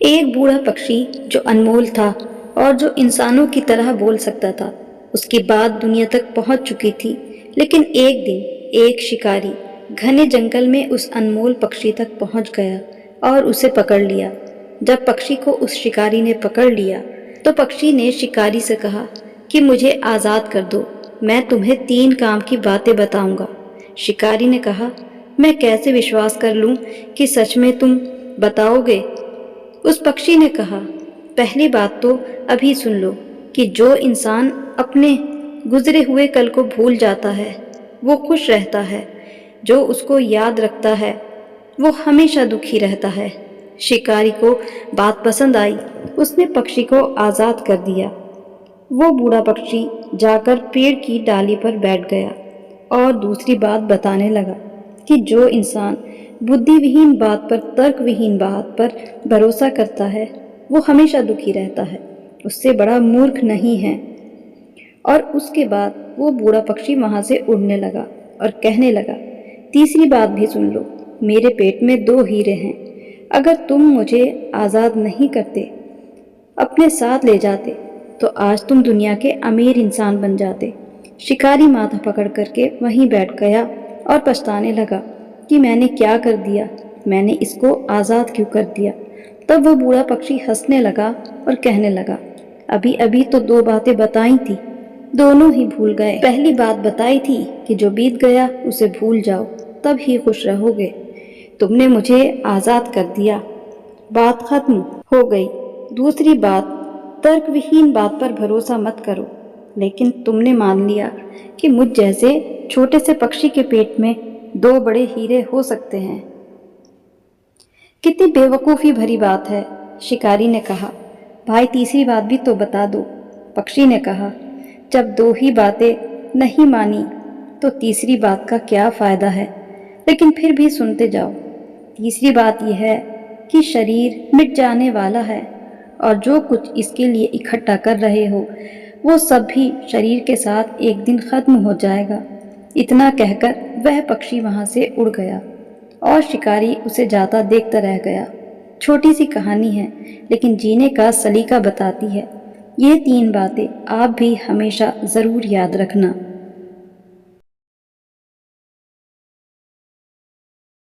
एक बूढ़ा पक्षी जो अनमोल था और जो इंसानों की तरह बोल सकता था, उसकी बात दुनिया तक पहुंच चुकी थी। लेकिन एक दिन एक शिकारी घने जंगल में उस अनमोल पक्षी तक पहुंच गया और उसे पकड़ लिया। जब पक्षी को उस शिकारी ने पकड़ लिया तो पक्षी ने शिकारी से कहा कि मुझे आज़ाद कर दो, मैं तुम्हें 3 काम की बातें बताऊंगा। शिकारी ने कहा, मैं कैसे विश्वास कर लूं कि सच में तुम बताओगे? उस पक्षी ने कहा, पहली बात तो अभी सुन लो कि जो इंसान अपने गुजरे हुए कल को भूल जाता है वो खुश रहता है, जो उसको याद रखता है वो हमेशा दुखी रहता है। शिकारी को बात पसंद आई, उसने पक्षी को आज़ाद कर दिया। वो बूढ़ा पक्षी जाकर पेड़ की डाली पर बैठ गया और दूसरी बात बताने लगा कि जो इंसान बुद्धिविहीन बात पर, तर्कविहीन बात पर भरोसा करता है वो हमेशा दुखी रहता है, उससे बड़ा मूर्ख नहीं है। और उसके बाद वो बूढ़ा पक्षी वहाँ से उड़ने लगा और कहने लगा, तीसरी बात भी सुन लो, मेरे पेट में 2 हीरे हैं। अगर तुम मुझे आज़ाद नहीं करते, अपने साथ ले जाते, तो आज तुम दुनिया के अमीर इंसान बन जाते। शिकारी माथा पकड़ करके वहीं बैठ गया और पछताने लगा कि मैंने क्या कर दिया, मैंने इसको आज़ाद क्यों कर दिया। तब वो बूढ़ा पक्षी हंसने लगा और कहने लगा, अभी अभी तो 2 बातें बताई थी, दोनों ही भूल गए। पहली बात बताई थी कि जो बीत गया उसे भूल जाओ, तब ही खुश रहोगे। तुमने मुझे आज़ाद कर दिया, बात खत्म हो गई। दूसरी बात, तर्कविहीन बात पर भरोसा मत करो। लेकिन तुमने मान लिया कि मुझ जैसे छोटे से पक्षी के पेट में 2 बड़े हीरे हो सकते हैं। कितनी बेवकूफ़ी भरी बात है, शिकारी ने कहा। भाई तीसरी बात भी तो बता दो, पक्षी ने कहा। जब 2 ही बातें नहीं मानी तो तीसरी बात का क्या फ़ायदा है, लेकिन फिर भी सुनते जाओ। तीसरी बात यह है कि शरीर मिट जाने वाला है और जो कुछ इसके लिए इकट्ठा कर रहे हो वो सब भी शरीर के साथ एक दिन ख़त्म हो जाएगा। इतना कहकर वह पक्षी वहाँ से उड़ गया और शिकारी उसे जाता देखता रह गया। छोटी सी कहानी है, लेकिन जीने का सलीका बताती है। ये 3 बातें आप भी हमेशा ज़रूर याद रखना।